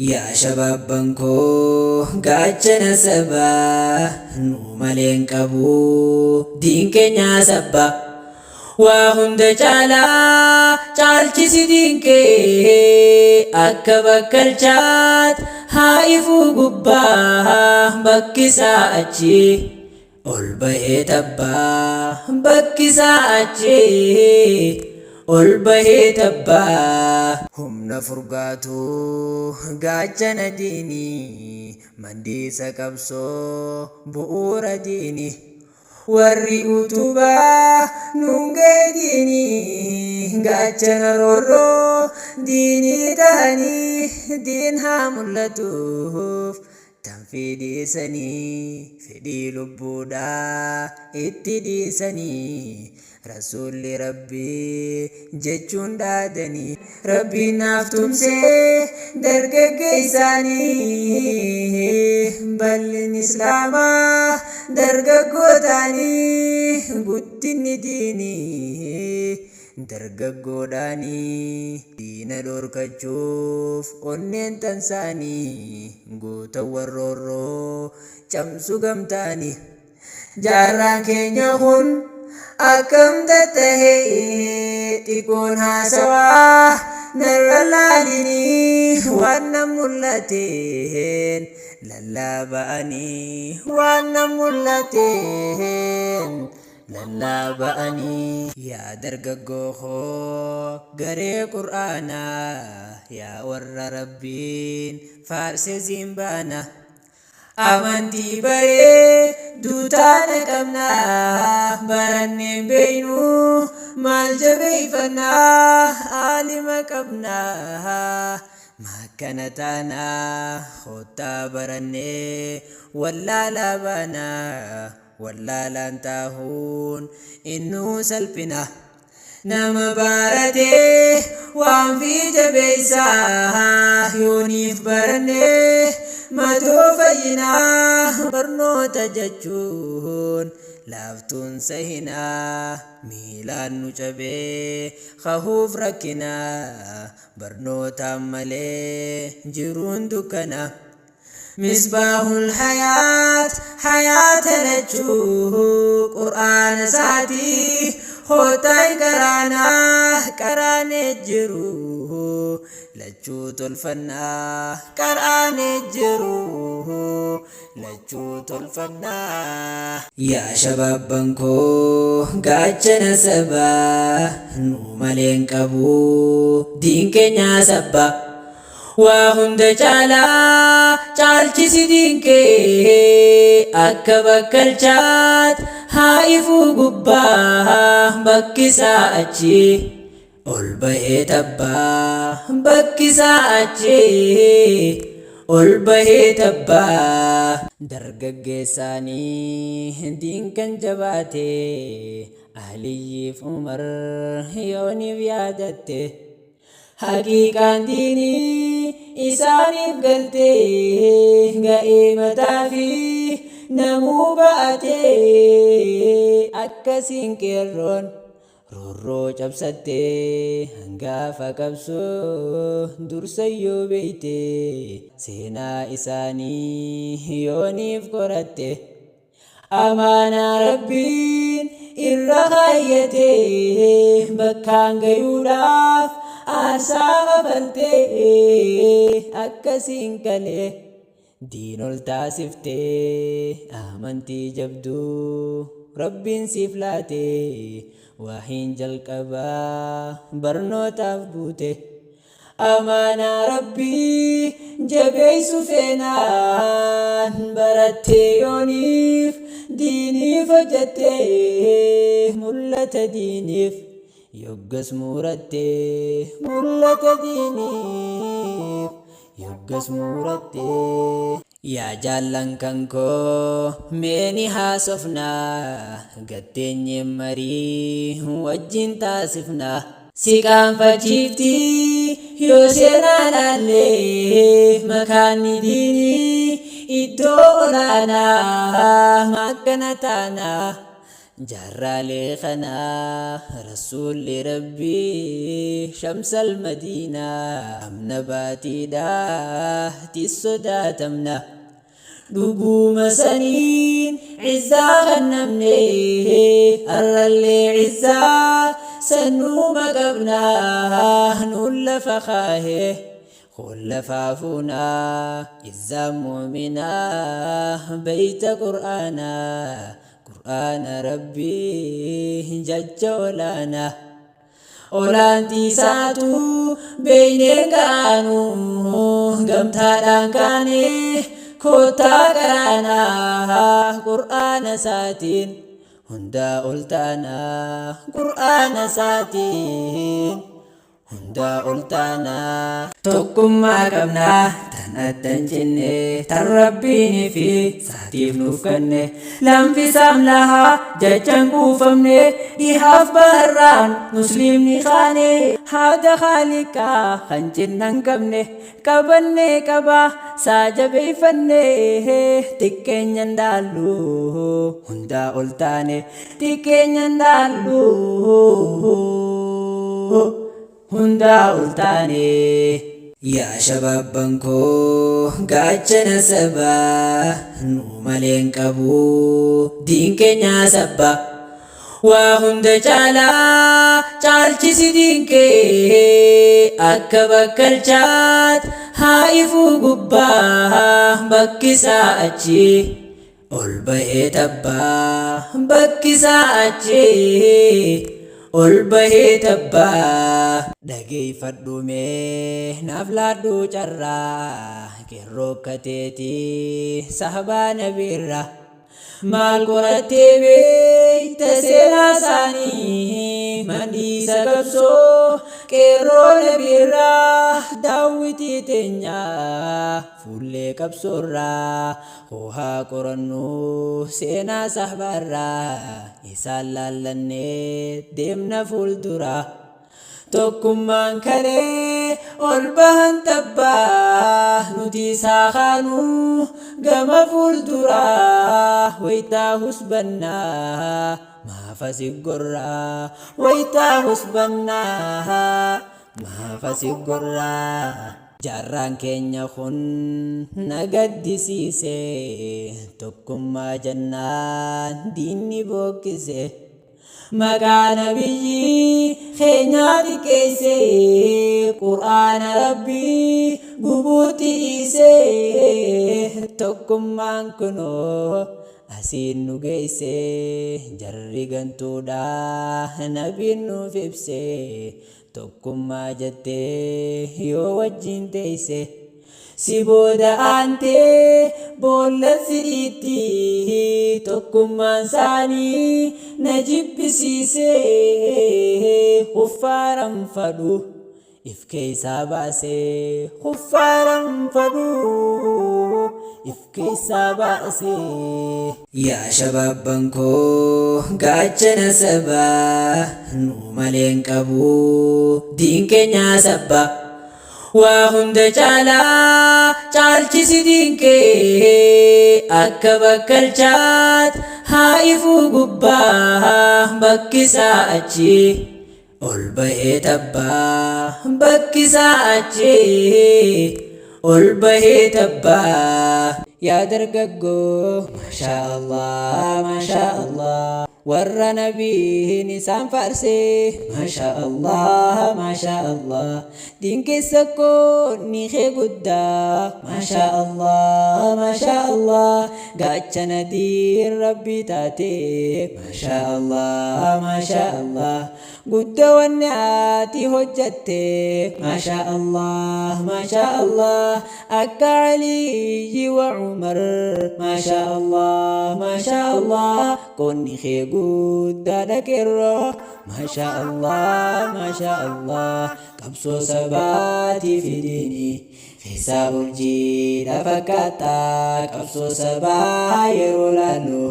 Yaa shababban koo gaachana sabaa nu maleen qabu diin keenya sabbaa waa hunda caalaa caalchisi diin kee akka bakkalchaat haa ifuu gubbaa bakkisaa achi ol bahee tabbaa bakkisaa achi ol bahee tabbaa humna furgaatu gaachana diinii mandiisa qabsoo bu'uura diinii warri utubaa nungee diinii gaachana roorroo diinii ta'anii diin haa mul'atuuf tanfii dhiisanii fedhii lubbuudhaa itti dhiisanii Rasuulli Rabbii jechuun dhaadanii Rabbiin naaf tumsee dargaggeessaanii bal'in Islaamaa dargaggootaanii guddinni diinii dargaggoodhaanii diina dhorkachuuf onneen tansaanii goota warroorroo camsu gamtaanii jaarraan keenya kun akkam tattahee xiqqoon haasawaa narra laalinii waan na mul'ateen lallaaba'anii waan na mul'ateen lallaaba'anii yaa dargaggoo koo garee qur'aanaa yaa warra rabbiin faarsee zimbaana amantii baree duutaana qabnaa baranneen beeynu maal jabeeffannaa aalima qabnaa makkana taanaa khottaa barannee wallaalaa baanaa wallaalaan taahuun innuu salphina nama baratee waan fi jabeessaa yooniif barannee matoo fayyinaa barnoota jechuun laaftuun sahinaa miilaan nu cabee kahuuf rakkinaa barnootaan malee jiruun dukkana misbaahul hayaata lachuu qur'aana isaatii hootaan qaraanee jiru lachuu tolfannaa qaraanee jiru lachuu tolfannaa yaa shababban koo gaachana sabaa nu maleen qabu diin keenya sabbaa waa hunda caalaa caalchisi diin kee akka bakkalchaat haa ifuu gubbaa bakkisaa achi ol bahee tabbaa bakkisaa achi ol bahee tabbaa dargaggeessaanii diin kan jabaate Aliyyiif Umar yooniif yaadatte haqiiqaan diinii isaaniif galtee ga'ee mataa fi namuu ba'atee akkasiin qeerroon roorroo cabsattee hangaafa qabsoo dursayyoo beeyte seenaa isaanii yooniif qoratte amaanaa rabbiin irra kaayyatee bakkaan gayuudhaaf aarsaa kafaltee akkasiin kalee diin ol taasiftee amantii jabduu rabbiin siif laatee waahiin jalqabaa barnootaaf buute amaanaa rabbii jabeessu feenaan barattee yooniif diiniif hojjattee mul'ata diiniif yoggas murattee mul'ata diiniif yoggas murattee yaa jaallan kan koo meeni haasofnaa gatteenyeen marii wajjin taasifnaa si qaanfachiifti yoo seenaa laallee makaanni diinii iddoo olaanaa makkana taanaa جرالي خنا رسول ربي شمس المدينة أمن باتي دا تسودا تمنا نقوم سنين عزا غنمني اللي عزا سنو مقبنا نول فخاه خل فافونا عزا مؤمنا بيت قرآنا قرآن ربي جج ولانا أولانتي ساتو بين كانوا قمتان كاني كوتا كرانا قرآن ساتين هندا ألتانا قرآن ساتين هندا ألتانا تقوم قمنا تنتن جنة تربيني في ساتيف نفكني لم في ساملها ججن قوفمني إيهاف بران مسلمني خاني هذا خالقا خنجن ننقمني كبني كبا ساجبي فني تكين يندالو هندا ألتاني تكين يندالو هندا ألتاني يا شباب بنكو قاچنا سبا نومالين قبو دين كنيا سبا وهند جالا چالچسی دين كي اكا بكالچات هائفو قبا بكسا اچي البهي تبا بكسا اچي Olbahee tabbaa dhageeffadhu mee naaf laadhu carraa qeerroo kateetii sahabaa nabiirra maal qorattee beekta seenaa isaanii madhiisa qabsoo qeerroo nabiirra daawwitii teenyaa fuullee qabsoorraa hoohaa qorannuu seenaa sahabaarraa isaan laallannee deemna fuuldura tokkummaan kalee ol bahan tabbaa nuti saakaanuu gama fuulduraa waytaa husbannaa maafasi gorraa waytaa husbannaa maafasi gorraa jaarraan keenya kun nagaddisiise tokkummaa jannaan diinni bookkise maqaa nabiyyi keenyaa xiqqeesse qur'aana rabbii gubuutti dhiise tokkummaan kunoo asiin nu geesse jarri gantuudha nabiin nuuf ibse tokkummaa jettee yoo wajjin teeyse si booda aantee boolla si'iitti tokkummaan isaanii na jibbisiise huffaaran fadhu if keessaa baase huffaaran fadhu if keessaa baase yaa shabaabban koo gaachana sabaa nu maleen qabu diin keenyaa sabbaa waa hunda caalaa caalchisi diin kee akka bakkalchaat haa'ifuu gubbaa bakkisaa achi ol bahee tabbaa bakkisaa achi ol bahee tabbaa yaa dargaggoo maashaa Allah warra nabiin isaan faarsee maashaa Allah diin keessa koo ni kee guddaa maashaa Allah gaachana diin rabbii taatee maashaa Allah guddaa wanni ati hojjatte maashaa Allah akka Aliyyi wa Umar maashaa Allah qonni kee guddaa dhaqeerroo maashaa Allah qabsoo sabaatiif diinii keessaa urjiidha fakkaataa qabsoo sabaa yeroo laallu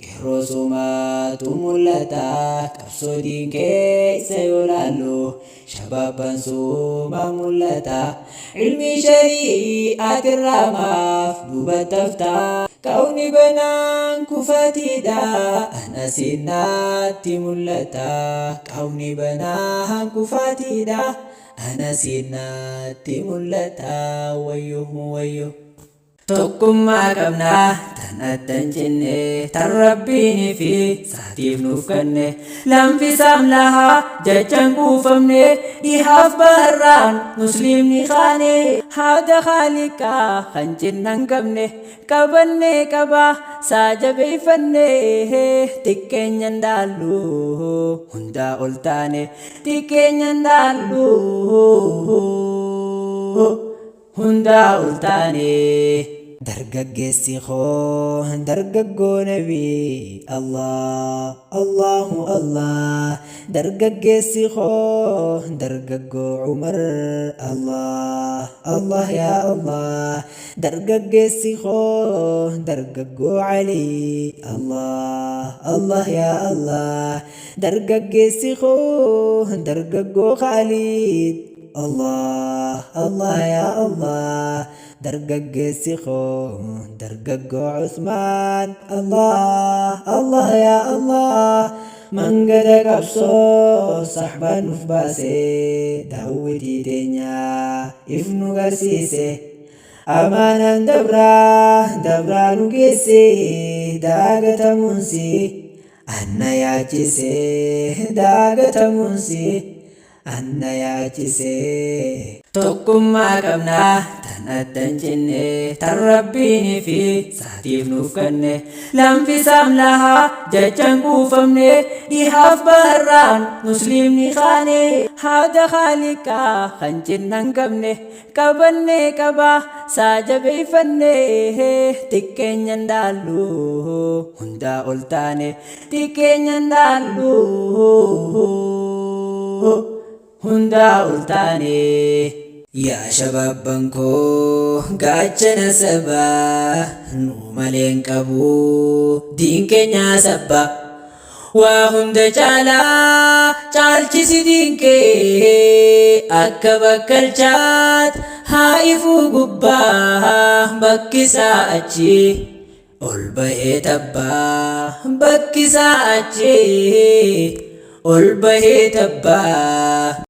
qeerroo sumaatu mul'ata qabsoo diin keessa yoo laallu shababban suma mul'ata ilmi shari'aatirraa maaf duubattaftaa kaawni banaan kufatiidha anasiinaatti mul'ata kaawni banaan kufatiidha anasiinaatti mul'ata wayyo tokkummaa qabnaa tan addan jenne tan rabbiin fi saatiif nuuf kenne lamfisaam lahaa jechaan kuufamne dhihaaf baharraan muslimni kaane haada khaaliqaa kan jinnan qabne qabanne qabaa saa jabeeffanne xiqqeenyan dhaallu hundaa ol taane xiqqeenyan dhaallu hundaa ol taane dargaggeessi koo dargaggoo nabii Allahu Allah dargaggeessi koo dargaggoo Umar Allah ya Allah dargaggeessi koo dargaggoo Ali Allah ya Allah dargaggeessi koo dargaggoo Khalid Allah ya Allah dargaggeessi koo dargaggoo Usmaan Allah ya Allah mangada qabsoo sahbaan uf baase daawwitii teenya if nu garsiise amaanaan dabraa nu geesse daagatamuunsi anna yaachise daagatamuunsi anna yaachise tokkummaa qabnaa tan addan jenne tan rabbiin fi saatiif nuuf kenne lamfisaam lahaa jechaan kuufamne dhihaaf baharraan muslimni kaane haada khaaliqaa kan jinnan qabne qabanne qabaa saa jabeeffanne xiqqeenyan dhaallu hundaa ol taane xiqqeenyan dhaallu hundaa ol taane yaa shababban koo gaachana sabaa nu maleen qabu diin keenyaa sabbaa waa hunda caalaa caalchisi diin kee akka bakkalchaat haa ifuu gubbaa bakkisaa achi ol bahee tabbaa bakkisaa achi ol bahee tabbaa